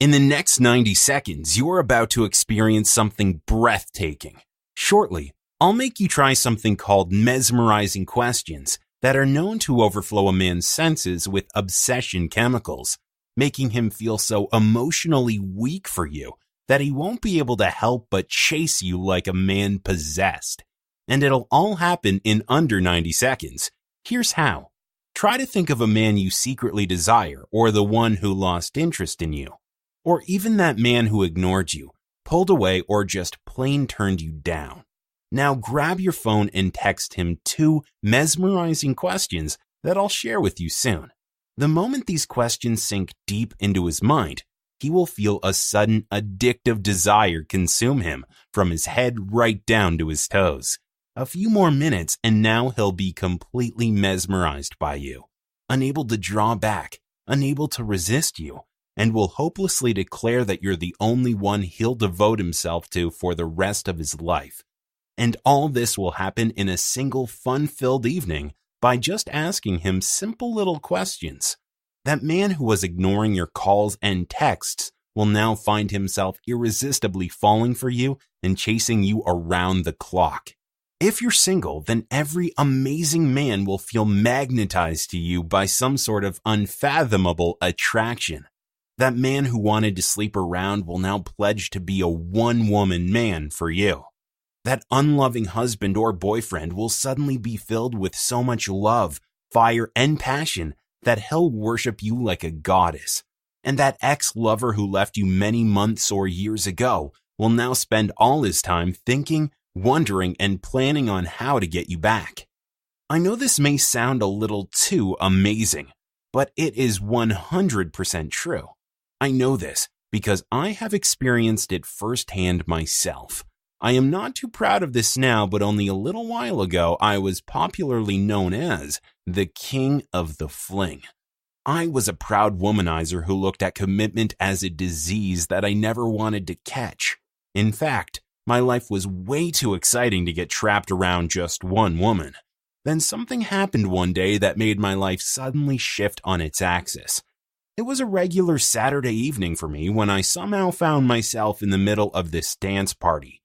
In the next 90 seconds, you are about to experience something breathtaking. Shortly, I'll make you try something called mesmerizing questions that are known to overflow a man's senses with obsession chemicals, making him feel so emotionally weak for you that he won't be able to help but chase you like a man possessed. And it'll all happen in under 90 seconds. Here's how. Try to think of a man you secretly desire, or the one who lost interest in you, or even that man who ignored you, pulled away, or just plain turned you down. Now grab your phone and text him 2 mesmerizing questions that I'll share with you soon. The moment these questions sink deep into his mind, he will feel a sudden addictive desire consume him from his head right down to his toes. A few more minutes and now he'll be completely mesmerized by you, unable to draw back, unable to resist you, and will hopelessly declare that you're the only one he'll devote himself to for the rest of his life. And all this will happen in a single fun-filled evening by just asking him simple little questions. That man who was ignoring your calls and texts will now find himself irresistibly falling for you and chasing you around the clock. If you're single, then every amazing man will feel magnetized to you by some sort of unfathomable attraction. That man who wanted to sleep around will now pledge to be a one-woman man for you. That unloving husband or boyfriend will suddenly be filled with so much love, fire, and passion that he'll worship you like a goddess. And that ex-lover who left you many months or years ago will now spend all his time thinking, wondering, and planning on how to get you back. I know this may sound a little too amazing, but it is 100% true. I know this because I have experienced it firsthand myself. I am not too proud of this now, but only a little while ago I was popularly known as the King of the Fling. I was a proud womanizer who looked at commitment as a disease that I never wanted to catch. In fact, my life was way too exciting to get trapped around just one woman. Then something happened one day that made my life suddenly shift on its axis. It was a regular Saturday evening for me when I somehow found myself in the middle of this dance party.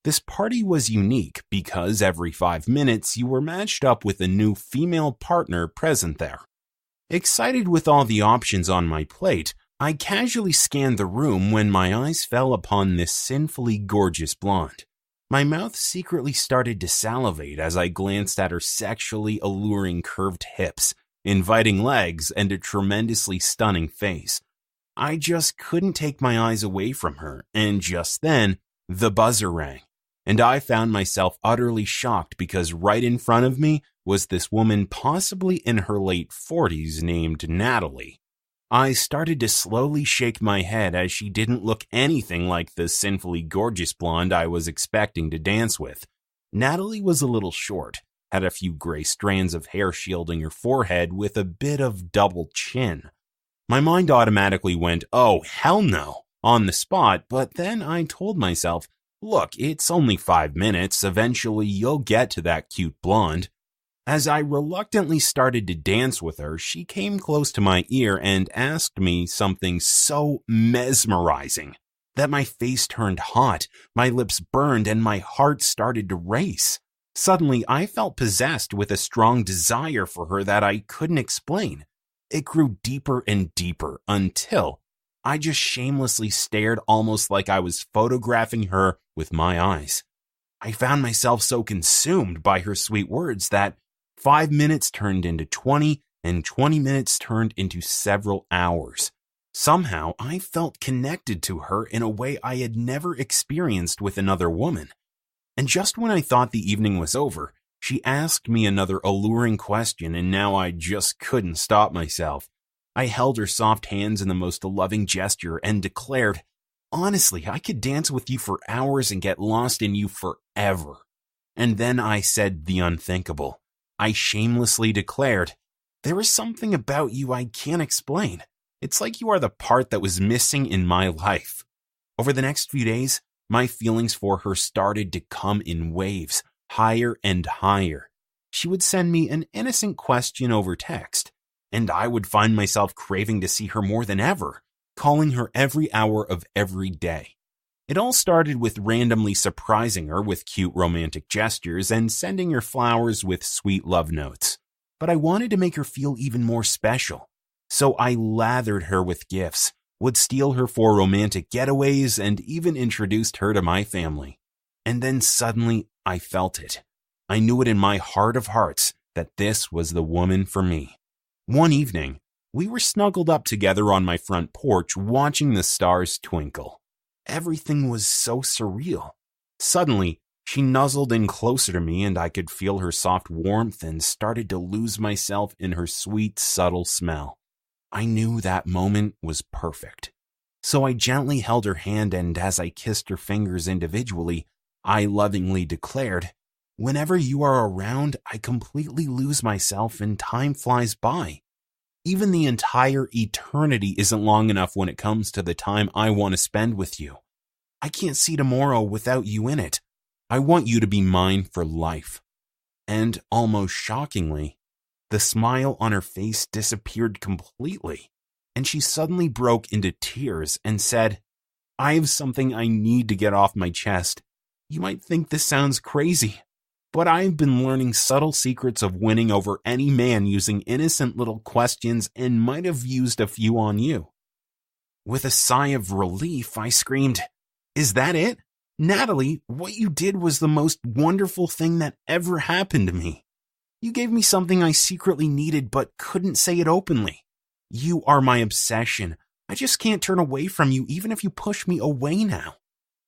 This party was unique because every 5 minutes you were matched up with a new female partner present there. Excited with all the options on my plate, I casually scanned the room when my eyes fell upon this sinfully gorgeous blonde. My mouth secretly started to salivate as I glanced at her sexually alluring curved hips, inviting legs, and a tremendously stunning face. I just couldn't take my eyes away from her, and just then, the buzzer rang, and I found myself utterly shocked because right in front of me was this woman possibly in her late 40s named Natalie. I started to slowly shake my head as she didn't look anything like the sinfully gorgeous blonde I was expecting to dance with. Natalie was a little short, had a few gray strands of hair shielding her forehead with a bit of double chin. My mind automatically went, "Oh, hell no," on the spot, but then I told myself, look, it's only 5 minutes, eventually you'll get to that cute blonde. As I reluctantly started to dance with her, she came close to my ear and asked me something so mesmerizing that my face turned hot, my lips burned, and my heart started to race. Suddenly, I felt possessed with a strong desire for her that I couldn't explain. It grew deeper and deeper until I just shamelessly stared almost like I was photographing her with my eyes. I found myself so consumed by her sweet words that 5 minutes turned into 20, and 20 minutes turned into several hours. Somehow, I felt connected to her in a way I had never experienced with another woman. And just when I thought the evening was over, she asked me another alluring question, and now I just couldn't stop myself. I held her soft hands in the most loving gesture and declared, "Honestly, I could dance with you for hours and get lost in you forever." And then I said the unthinkable. I shamelessly declared, "There is something about you I can't explain. It's like you are the part that was missing in my life." Over the next few days, my feelings for her started to come in waves, higher and higher. She would send me an innocent question over text, and I would find myself craving to see her more than ever. calling her every hour of every day. It all started with randomly surprising her with cute romantic gestures and sending her flowers with sweet love notes. But I wanted to make her feel even more special. So I lathered her with gifts, would steal her for romantic getaways, and even introduced her to my family. And then suddenly I felt it. I knew it in my heart of hearts that this was the woman for me. One evening, we were snuggled up together on my front porch watching the stars twinkle. Everything was so surreal. Suddenly, she nuzzled in closer to me and I could feel her soft warmth and started to lose myself in her sweet, subtle smell. I knew that moment was perfect. So I gently held her hand, and as I kissed her fingers individually, I lovingly declared, "Whenever you are around, I completely lose myself and time flies by. Even the entire eternity isn't long enough when it comes to the time I want to spend with you. I can't see tomorrow without you in it. I want you to be mine for life." And almost shockingly, the smile on her face disappeared completely, and she suddenly broke into tears and said, "I have something I need to get off my chest. You might think this sounds crazy, but I've been learning subtle secrets of winning over any man using innocent little questions and might have used a few on you." With a sigh of relief, I screamed, "Is that it? Natalie, what you did was the most wonderful thing that ever happened to me. You gave me something I secretly needed but couldn't say it openly. You are my obsession. I just can't turn away from you even if you push me away now."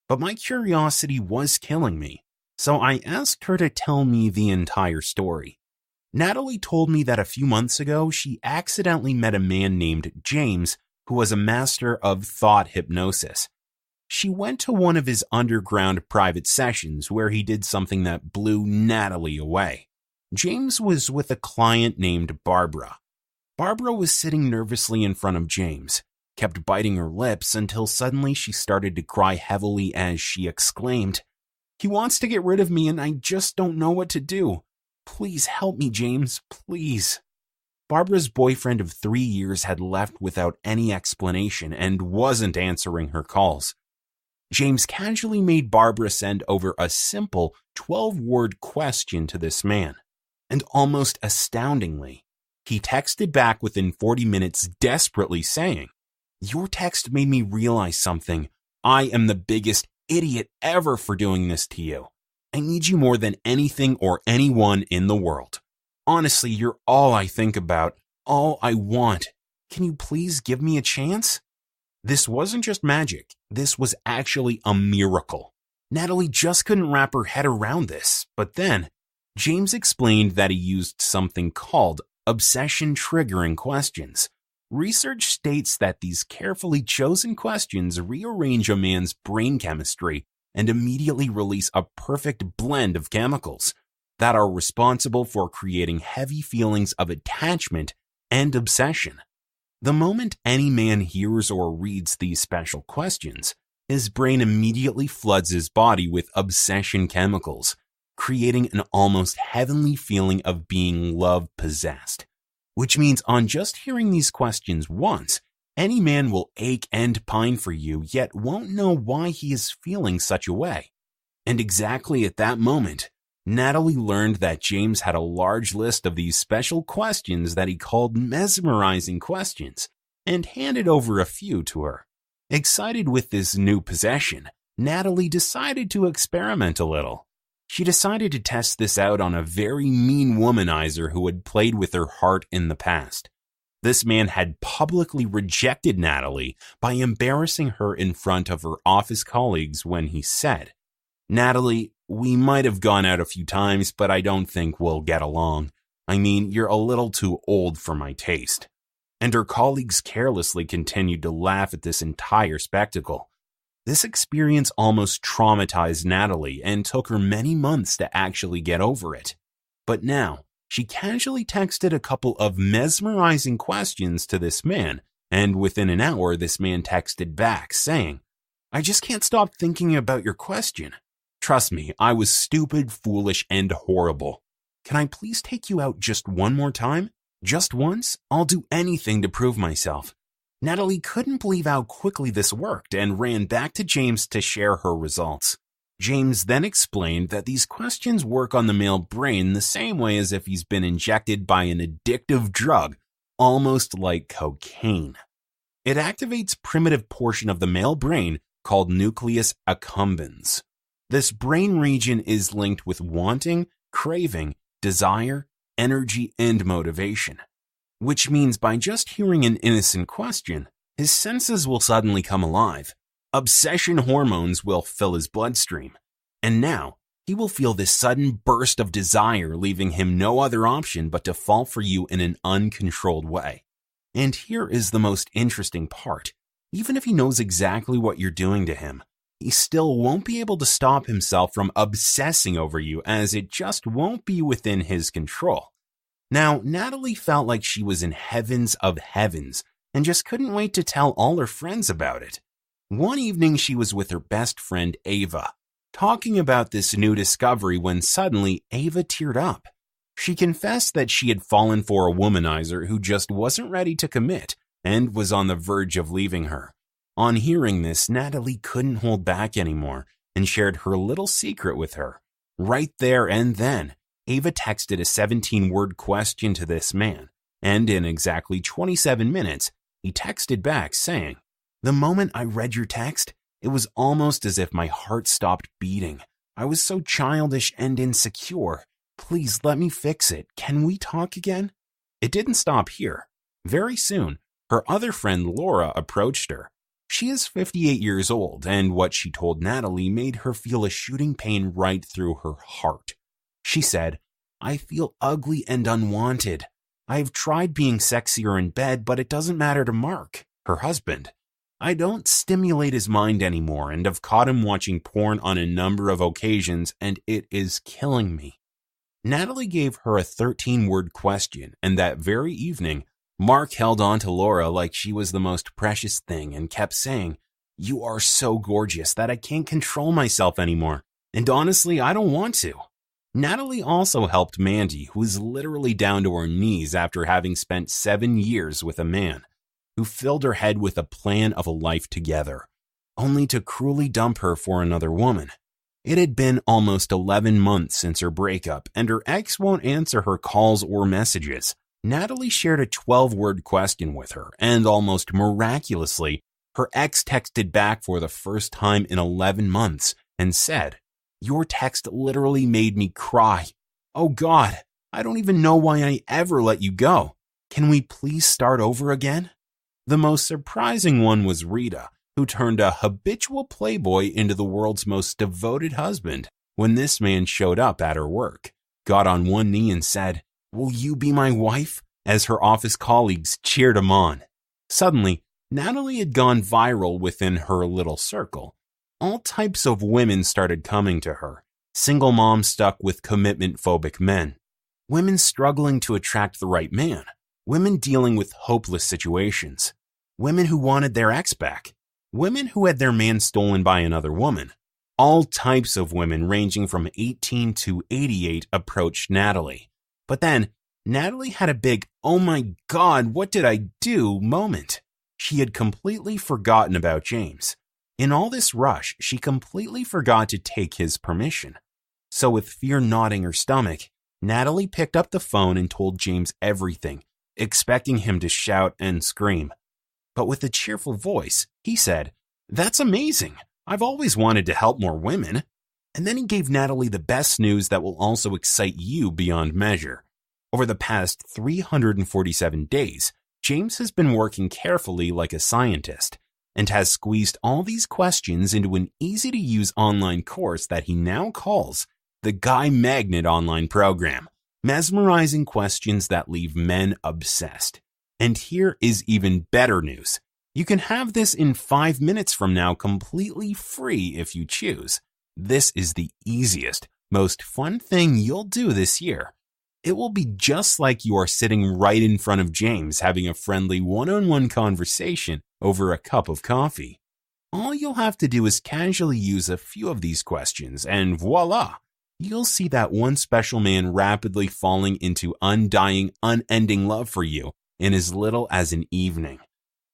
But my curiosity was killing me, so I asked her to tell me the entire story. Natalie told me that a few months ago she accidentally met a man named James who was a master of thought hypnosis. She went to one of his underground private sessions where he did something that blew Natalie away. James was with a client named Barbara. Barbara was sitting nervously in front of James, kept biting her lips until suddenly she started to cry heavily as she exclaimed, "He wants to get rid of me and I just don't know what to do. Please help me, James, please." Barbara's boyfriend of 3 years had left without any explanation and wasn't answering her calls. James casually made Barbara send over a simple 12-word question to this man. And almost astoundingly, he texted back within 40 minutes desperately saying, "Your text made me realize something. I am the biggest idiot ever for doing this to you. I need you more than anything or anyone in the world. Honestly, you're all I think about, all I want. Can you please give me a chance?" This wasn't just magic. This was actually a miracle. Natalie just couldn't wrap her head around this, but then James explained that he used something called obsession triggering questions. Research states that these carefully chosen questions rearrange a man's brain chemistry and immediately release a perfect blend of chemicals that are responsible for creating heavy feelings of attachment and obsession. The moment any man hears or reads these special questions, his brain immediately floods his body with obsession chemicals, creating an almost heavenly feeling of being love-possessed. Which means on just hearing these questions once, any man will ache and pine for you, yet won't know why he is feeling such a way. And exactly at that moment, Natalie learned that James had a large list of these special questions that he called mesmerizing questions, and handed over a few to her. Excited with this new possession, Natalie decided to experiment a little. She decided to test this out on a very mean womanizer who had played with her heart in the past. This man had publicly rejected Natalie by embarrassing her in front of her office colleagues when he said, "Natalie, we might have gone out a few times, but I don't think we'll get along. I mean, you're a little too old for my taste." And her colleagues carelessly continued to laugh at this entire spectacle. This experience almost traumatized Natalie and took her many months to actually get over it. But now, she casually texted a couple of mesmerizing questions to this man, and within an hour, this man texted back saying, "I just can't stop thinking about your question. Trust me, I was stupid, foolish, and horrible. Can I please take you out just one more time? Just once? I'll do anything to prove myself. Natalie couldn't believe how quickly this worked and ran back to James to share her results. James then explained that these questions work on the male brain the same way as if he's been injected by an addictive drug, almost like cocaine. It activates primitive portion of the male brain called nucleus accumbens. This brain region is linked with wanting, craving, desire, energy, and motivation. Which means by just hearing an innocent question, his senses will suddenly come alive. Obsession hormones will fill his bloodstream. And now, he will feel this sudden burst of desire, leaving him no other option but to fall for you in an uncontrolled way. And here is the most interesting part. Even if he knows exactly what you're doing to him, he still won't be able to stop himself from obsessing over you, as it just won't be within his control. Now, Natalie felt like she was in heavens of heavens and just couldn't wait to tell all her friends about it. One evening, she was with her best friend, Ava, talking about this new discovery when suddenly Ava teared up. She confessed that she had fallen for a womanizer who just wasn't ready to commit and was on the verge of leaving her. On hearing this, Natalie couldn't hold back anymore and shared her little secret with her. Right there and then, Ava texted a 17-word question to this man, and in exactly 27 minutes, he texted back saying, "The moment I read your text, it was almost as if my heart stopped beating. I was so childish and insecure. Please let me fix it. Can we talk again?" It didn't stop here. Very soon, her other friend Laura approached her. She is 58 years old, and what she told Natalie made her feel a shooting pain right through her heart. She said, "I feel ugly and unwanted. I've tried being sexier in bed, but it doesn't matter to Mark," her husband. "I don't stimulate his mind anymore and have caught him watching porn on a number of occasions, and it is killing me." Natalie gave her a 13-word question, and that very evening, Mark held on to Laura like she was the most precious thing and kept saying, "You are so gorgeous that I can't control myself anymore, and honestly, I don't want to." Natalie also helped Mandy, who is literally down to her knees after having spent 7 years with a man who filled her head with a plan of a life together, only to cruelly dump her for another woman. It had been almost 11 months since her breakup, and her ex won't answer her calls or messages. Natalie shared a 12-word question with her, and almost miraculously, her ex texted back for the first time in 11 months and said, "Your text literally made me cry. Oh God, I don't even know why I ever let you go. Can we please start over again?" The most surprising one was Rita, who turned a habitual playboy into the world's most devoted husband when this man showed up at her work, got on one knee and said, "Will you be my wife?" as her office colleagues cheered him on. Suddenly, Natalie had gone viral within her little circle. All types of women started coming to her. Single moms stuck with commitment-phobic men, women struggling to attract the right man, women dealing with hopeless situations, women who wanted their ex back, women who had their man stolen by another woman. All types of women ranging from 18 to 88 approached Natalie. But then, Natalie had a big, "Oh my God, what did I do?" moment. She had completely forgotten about James. In all this rush, she completely forgot to take his permission. So with fear gnawing her stomach, Natalie picked up the phone and told James everything, expecting him to shout and scream. But with a cheerful voice, he said, "That's amazing. I've always wanted to help more women." And then he gave Natalie the best news that will also excite you beyond measure. Over the past 347 days, James has been working carefully like a scientist and has squeezed all these questions into an easy-to-use online course that he now calls the Guy Magnet Online Program, mesmerizing questions that leave men obsessed. And here is even better news. You can have this in 5 minutes from now completely free if you choose. This is the easiest, most fun thing you'll do this year. It will be just like you are sitting right in front of James having a friendly one-on-one conversation over a cup of coffee. All you'll have to do is casually use a few of these questions, and voila, you'll see that one special man rapidly falling into undying, unending love for you in as little as an evening.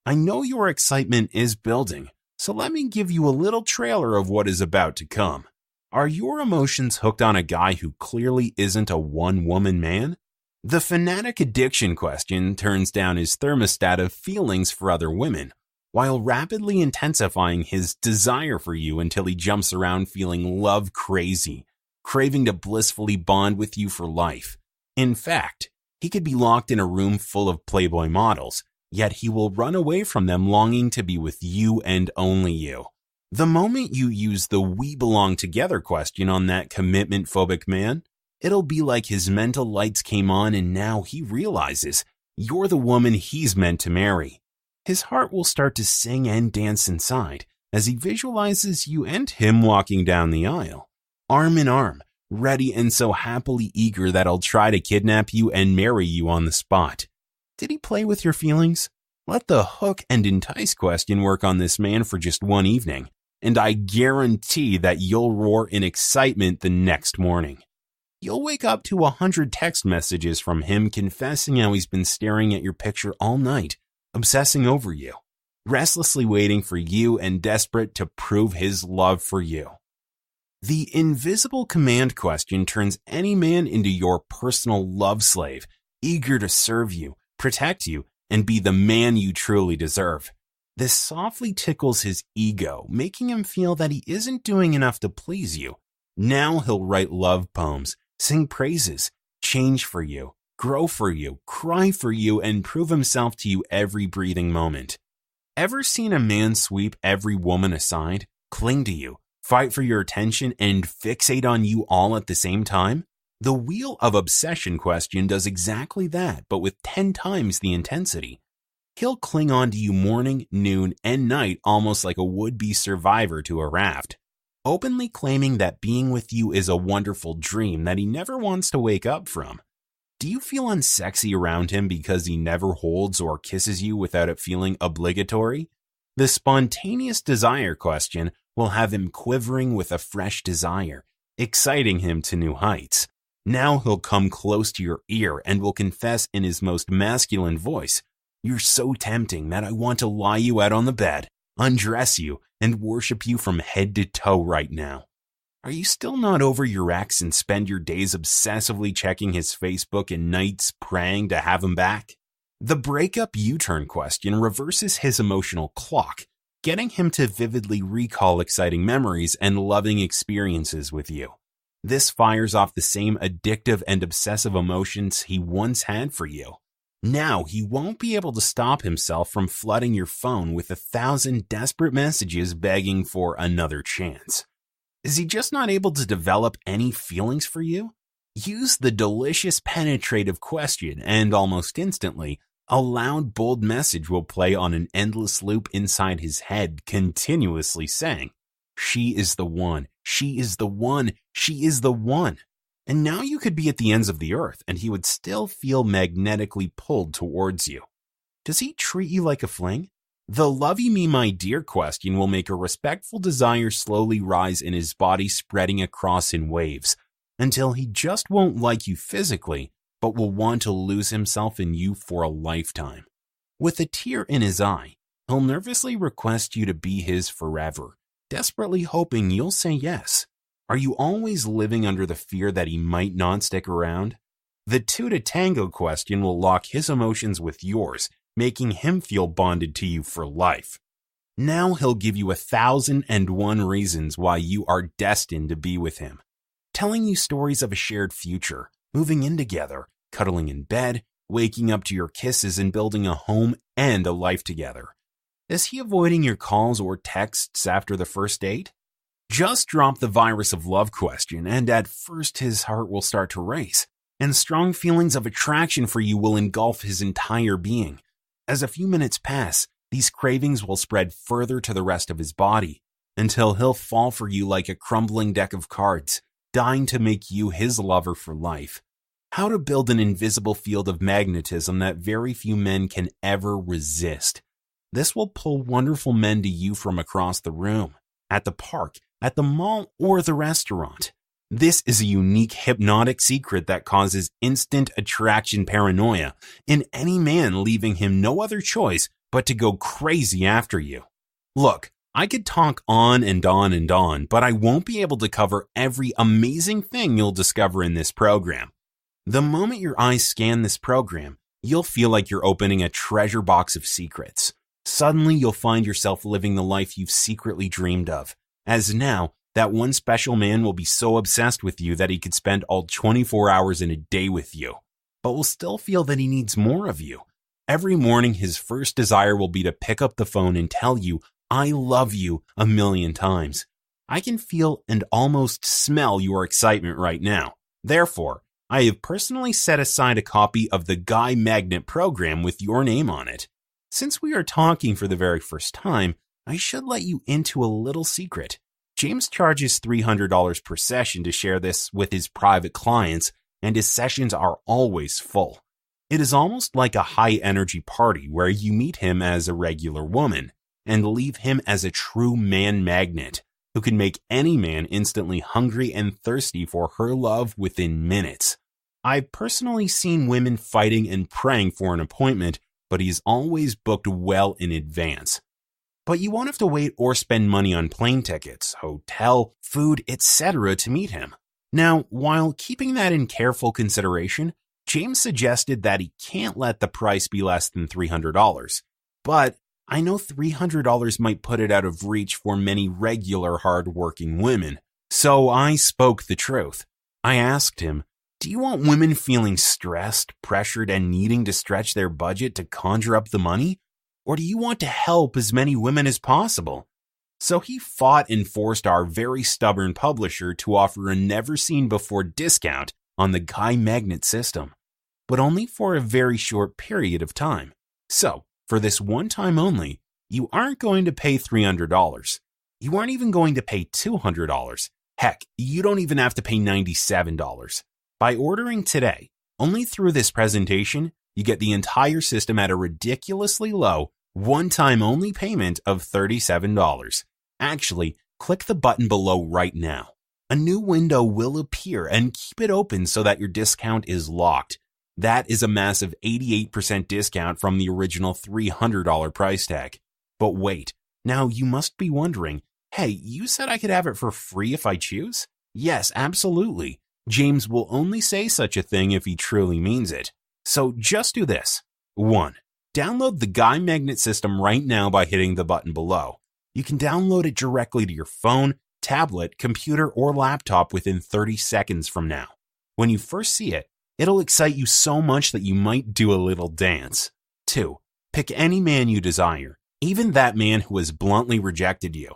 I know your excitement is building, so let me give you a little trailer of what is about to come. Are your emotions hooked on a guy who clearly isn't a one-woman man? The fanatic addiction question turns down his thermostat of feelings for other women, while rapidly intensifying his desire for you until he jumps around feeling love crazy, craving to blissfully bond with you for life. In fact, he could be locked in a room full of Playboy models, yet he will run away from them longing to be with you and only you. The moment you use the "we belong together" question on that commitment-phobic man, it'll be like his mental lights came on and now he realizes you're the woman he's meant to marry. His heart will start to sing and dance inside as he visualizes you and him walking down the aisle, arm in arm, ready and so happily eager that he'll try to kidnap you and marry you on the spot. Did he play with your feelings? Let the hook and entice question work on this man for just one evening, and I guarantee that you'll roar in excitement the next morning. You'll wake up to 100 text messages from him confessing how he's been staring at your picture all night, obsessing over you, restlessly waiting for you and desperate to prove his love for you. The invisible command question turns any man into your personal love slave, eager to serve you, protect you, and be the man you truly deserve. This softly tickles his ego, making him feel that he isn't doing enough to please you. Now he'll write love poems, sing praises, change for you, grow for you, cry for you, and prove himself to you every breathing moment. Ever seen a man sweep every woman aside, cling to you, fight for your attention, and fixate on you all at the same time? The wheel of obsession question does exactly that, but with 10 times the intensity. He'll cling on to you morning, noon, and night almost like a would-be survivor to a raft, openly claiming that being with you is a wonderful dream that he never wants to wake up from. Do you feel unsexy around him because he never holds or kisses you without it feeling obligatory? The spontaneous desire question will have him quivering with a fresh desire, exciting him to new heights. Now he'll come close to your ear and will confess in his most masculine voice, "You're so tempting that I want to lie you out on the bed, undress you, and worship you from head to toe right now." Are you still not over your ex and spend your days obsessively checking his Facebook and nights praying to have him back? The breakup U-turn question reverses his emotional clock, getting him to vividly recall exciting memories and loving experiences with you. This fires off the same addictive and obsessive emotions he once had for you. Now he won't be able to stop himself from flooding your phone with 1,000 desperate messages begging for another chance. Is he just not able to develop any feelings for you? Use the delicious penetrative question and almost instantly, a loud bold message will play on an endless loop inside his head, continuously saying, "She is the one, she is the one, she is the one." And now you could be at the ends of the earth and he would still feel magnetically pulled towards you. Does he treat you like a fling? The "Lovey me my dear" question will make a respectful desire slowly rise in his body, spreading across in waves, until he just won't like you physically, but will want to lose himself in you for a lifetime. With a tear in his eye, he'll nervously request you to be his forever, desperately hoping you'll say yes. Are you always living under the fear that he might not stick around? The 2 to tango question will lock his emotions with yours, making him feel bonded to you for life. Now he'll give you 1,001 reasons why you are destined to be with him, telling you stories of a shared future, moving in together, cuddling in bed, waking up to your kisses, and building a home and a life together. Is he avoiding your calls or texts after the first date? Just drop the virus of love question, and at first his heart will start to race, and strong feelings of attraction for you will engulf his entire being. As a few minutes pass, these cravings will spread further to the rest of his body, until he'll fall for you like a crumbling deck of cards, dying to make you his lover for life. How to build an invisible field of magnetism that very few men can ever resist. This will pull wonderful men to you from across the room, at the park, at the mall, or the restaurant. This is a unique hypnotic secret that causes instant attraction paranoia in any man, leaving him no other choice but to go crazy after you. Look, I could talk on and on and on, but I won't be able to cover every amazing thing you'll discover in this program. The moment your eyes scan this program, you'll feel like you're opening a treasure box of secrets. Suddenly, you'll find yourself living the life you've secretly dreamed of, as now, that one special man will be so obsessed with you that he could spend all 24 hours in a day with you, but will still feel that he needs more of you. Every morning, his first desire will be to pick up the phone and tell you, "I love you," 1,000,000 times. I can feel and almost smell your excitement right now. Therefore, I have personally set aside a copy of the Guy Magnet program with your name on it. Since we are talking for the very first time, I should let you into a little secret. James charges $300 per session to share this with his private clients, and his sessions are always full. It is almost like a high-energy party where you meet him as a regular woman and leave him as a true man magnet who can make any man instantly hungry and thirsty for her love within minutes. I've personally seen women fighting and praying for an appointment, but he's always booked well in advance. But you won't have to wait or spend money on plane tickets, hotel, food, etc. to meet him. Now, while keeping that in careful consideration, James suggested that he can't let the price be less than $300. But I know $300 might put it out of reach for many regular hard-working women, so I spoke the truth. I asked him, "Do you want women feeling stressed, pressured, and needing to stretch their budget to conjure up the money? Or do you want to help as many women as possible?" So he fought and forced our very stubborn publisher to offer a never-seen-before discount on the Guy Magnet system, but only for a very short period of time. So, for this one time only, you aren't going to pay $300. You aren't even going to pay $200. Heck, you don't even have to pay $97. By ordering today, only through this presentation, you get the entire system at a ridiculously low, one-time only payment of $37. Actually, click the button below right now. A new window will appear, and keep it open so that your discount is locked. That is a massive 88% discount from the original $300 price tag. But wait, now you must be wondering, hey, you said I could have it for free if I choose? Yes, absolutely. James will only say such a thing if he truly means it. So just do this. 1. Download the Guy Magnet system right now by hitting the button below. You can download it directly to your phone, tablet, computer, or laptop within 30 seconds from now. When you first see it, it'll excite you so much that you might do a little dance. 2. Pick any man you desire, even that man who has bluntly rejected you.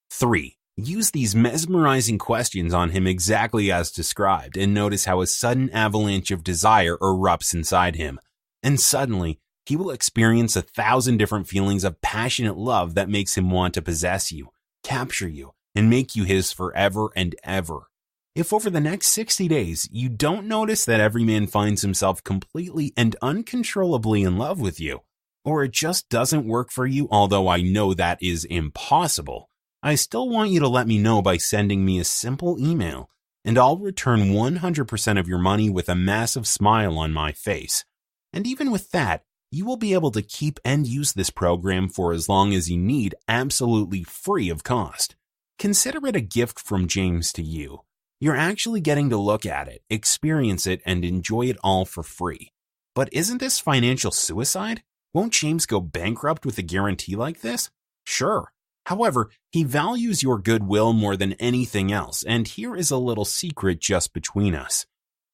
3. Use these mesmerizing questions on him exactly as described and notice how a sudden avalanche of desire erupts inside him. And suddenly, he will experience 1,000 different feelings of passionate love that makes him want to possess you, capture you, and make you his forever and ever. If over the next 60 days you don't notice that every man finds himself completely and uncontrollably in love with you, or it just doesn't work for you, although I know that is impossible, I still want you to let me know by sending me a simple email, and I'll return 100% of your money with a massive smile on my face. And even with that, you will be able to keep and use this program for as long as you need, absolutely free of cost. Consider it a gift from James to you. You're actually getting to look at it, experience it, and enjoy it all for free. But isn't this financial suicide? Won't James go bankrupt with a guarantee like this? Sure. However, he values your goodwill more than anything else, and here is a little secret just between us.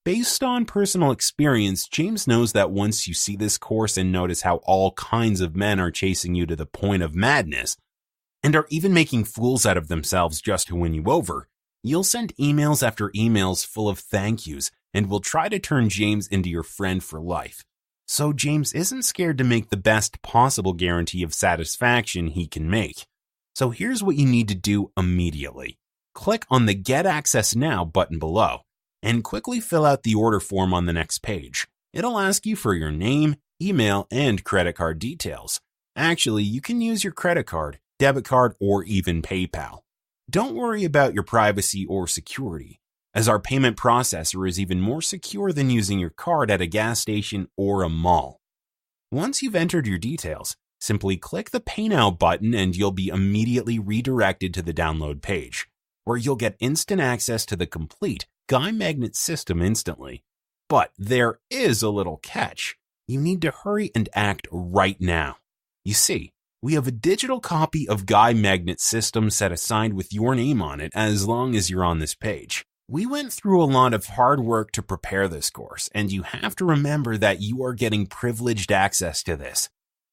Based on personal experience, James knows that once you see this course and notice how all kinds of men are chasing you to the point of madness, and are even making fools out of themselves just to win you over, you'll send emails after emails full of thank yous and will try to turn James into your friend for life. So James isn't scared to make the best possible guarantee of satisfaction he can make. So here's what you need to do immediately. Click on the Get Access Now button below and quickly fill out the order form on the next page. It'll ask you for your name, email, and credit card details. Actually, you can use your credit card, debit card, or even PayPal. Don't worry about your privacy or security, as our payment processor is even more secure than using your card at a gas station or a mall. Once you've entered your details, Simply click the Pay Now button and you'll be immediately redirected to the download page, where you'll get instant access to the complete Guy Magnet system instantly. But there is a little catch. You need to hurry and act right now. You see, we have a digital copy of Guy Magnet system set aside with your name on it as long as you're on this page. We went through a lot of hard work to prepare this course, and you have to remember that you are getting privileged access to this,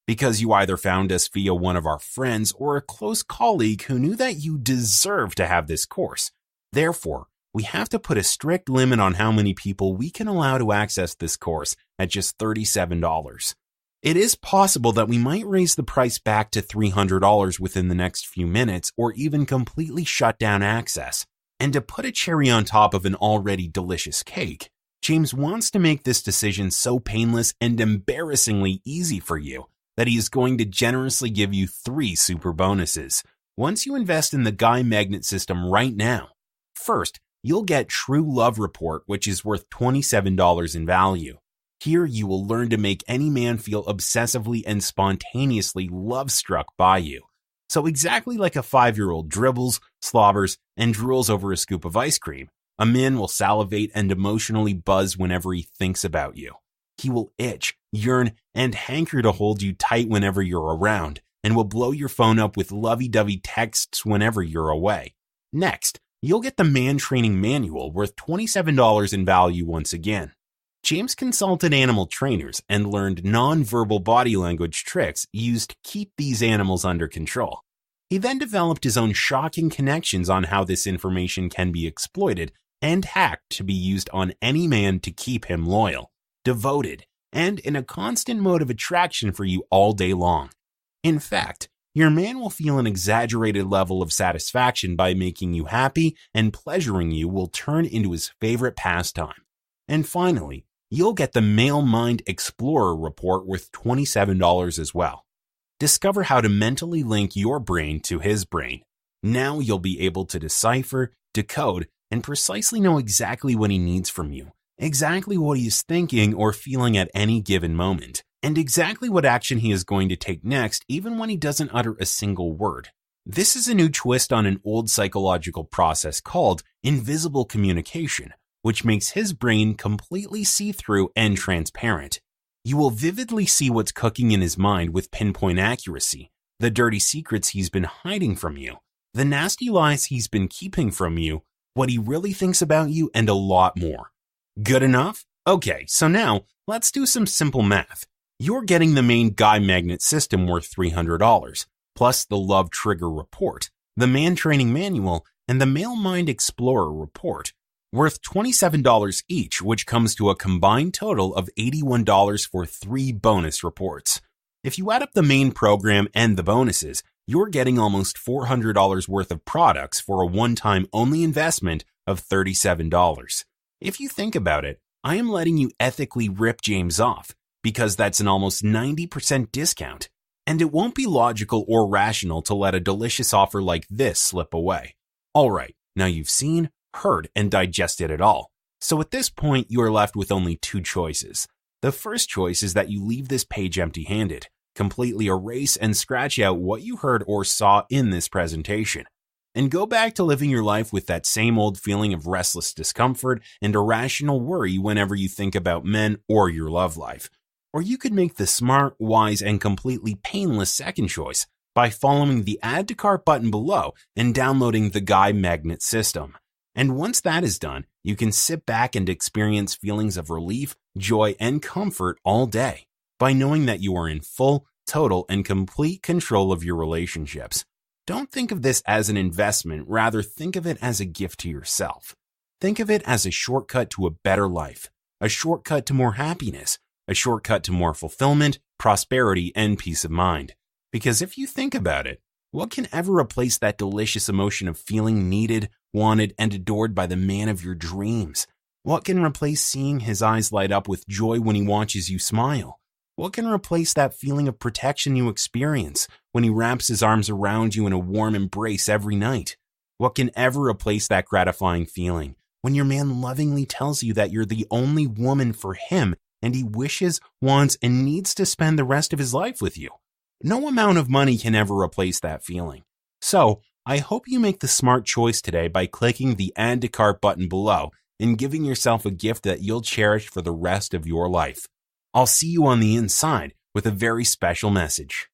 because you either found us via one of our friends or a close colleague who knew that you deserve to have this course. Therefore, we have to put a strict limit on how many people we can allow to access this course at just $37. It is possible that we might raise the price back to $300 within the next few minutes or even completely shut down access. And to put a cherry on top of an already delicious cake, James wants to make this decision so painless and embarrassingly easy for you that he is going to generously give you 3 super bonuses once you invest in the Guy Magnet system right now. First, you'll get True Love Report, which is worth $27 in value. Here you will learn to make any man feel obsessively and spontaneously love-struck by you. So exactly like a 5-year-old dribbles, slobbers, and drools over a scoop of ice cream, a man will salivate and emotionally buzz whenever he thinks about you. He will itch, yearn, and hanker to hold you tight whenever you're around, and will blow your phone up with lovey-dovey texts whenever you're away. Next, you'll get the Man Training Manual worth $27 in value once again. James consulted animal trainers and learned non-verbal body language tricks used to keep these animals under control. He then developed his own shocking connections on how this information can be exploited and hacked to be used on any man to keep him loyal, devoted, and in a constant mode of attraction for you all day long. In fact, your man will feel an exaggerated level of satisfaction by making you happy, and pleasuring you will turn into his favorite pastime. And finally, you'll get the Male Mind Explorer report worth $27 as well. Discover how to mentally link your brain to his brain. Now you'll be able to decipher, decode, and precisely know exactly what he needs from you, exactly what he is thinking or feeling at any given moment, and exactly what action he is going to take next even when he doesn't utter a single word. This is a new twist on an old psychological process called invisible communication, which makes his brain completely see-through and transparent. You will vividly see what's cooking in his mind with pinpoint accuracy, the dirty secrets he's been hiding from you, the nasty lies he's been keeping from you, what he really thinks about you, and a lot more. Good enough? Okay, so now let's do some simple math. You're getting the main Guy Magnet system worth $300, plus the Love Trigger Report, the Man Training Manual, and the Male Mind Explorer Report, worth $27 each, which comes to a combined total of $81 for 3 bonus reports. If you add up the main program and the bonuses, you're getting almost $400 worth of products for a one-time only investment of $37. If you think about it, I am letting you ethically rip James off, because that's an almost 90% discount, and it won't be logical or rational to let a delicious offer like this slip away. Alright, now you've seen, heard, and digested it all. So at this point, you are left with only 2 choices. The first choice is that you leave this page empty-handed, completely erase and scratch out what you heard or saw in this presentation, and go back to living your life with that same old feeling of restless discomfort and irrational worry whenever you think about men or your love life. Or you could make the smart, wise, and completely painless second choice by following the Add to Cart button below and downloading the Guy Magnet system. And once that is done, you can sit back and experience feelings of relief, joy, and comfort all day by knowing that you are in full, total, and complete control of your relationships. Don't think of this as an investment, rather think of it as a gift to yourself. Think of it as a shortcut to a better life, a shortcut to more happiness, a shortcut to more fulfillment, prosperity, and peace of mind. Because if you think about it, what can ever replace that delicious emotion of feeling needed, wanted, and adored by the man of your dreams? What can replace seeing his eyes light up with joy when he watches you smile? What can replace that feeling of protection you experience when he wraps his arms around you in a warm embrace every night? What can ever replace that gratifying feeling when your man lovingly tells you that you're the only woman for him and he wishes, wants, and needs to spend the rest of his life with you? No amount of money can ever replace that feeling. So, I hope you make the smart choice today by clicking the Add to Cart button below and giving yourself a gift that you'll cherish for the rest of your life. I'll see you on the inside with a very special message.